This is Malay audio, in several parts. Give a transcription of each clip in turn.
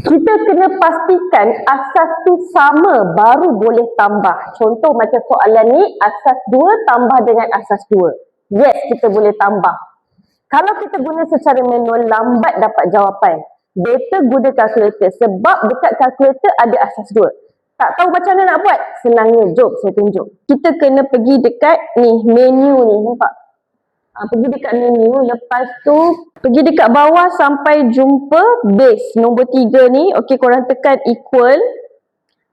Kita kena pastikan asas tu sama baru boleh tambah. Contoh macam soalan ni, asas 2 tambah dengan asas 2. Yes, kita boleh tambah. Kalau kita guna secara manual, lambat dapat jawapan. Better guna kalkulator sebab dekat kalkulator ada asas 2. Tak tahu macam mana nak buat? Senangnya, jom saya tunjuk. Kita kena pergi dekat ni, menu ni, nampak? Pergi dekat menu, lepas tu pergi dekat bawah sampai jumpa base nombor 3 ni. Okey, korang tekan equal.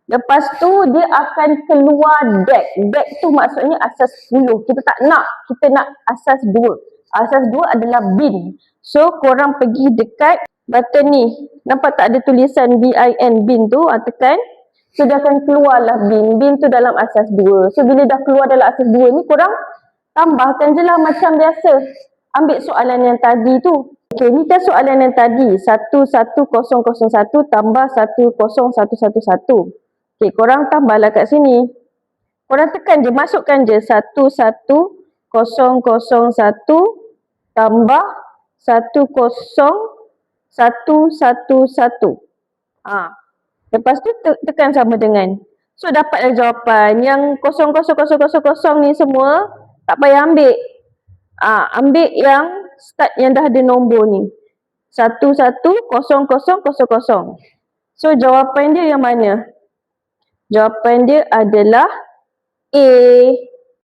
Lepas tu dia akan keluar DAG. DAG tu maksudnya asas 10. Kita tak nak, kita nak asas 2. Asas 2 adalah bin. So korang pergi dekat button ni. Nampak tak ada tulisan BIN, bin tu, tekan. So dia akan keluarlah bin. Bin tu dalam asas 2. So bila dah keluar dalam asas 2 ni, korang tambahkan je lah macam biasa. Ambil soalan yang tadi tu. Okey, ni kan soalan yang tadi. 11001 tambah 10111. Okey, korang tambahlah kat sini. Korang tekan je, masukkan je 11001 tambah 10111. Lepas tu tekan sama dengan. So dapatlah jawapan. Yang 00000 ni semua tak payah ambil. Ambil yang start yang dah ada nombor ni. 11000. So jawapan dia yang mana? Jawapan dia adalah A.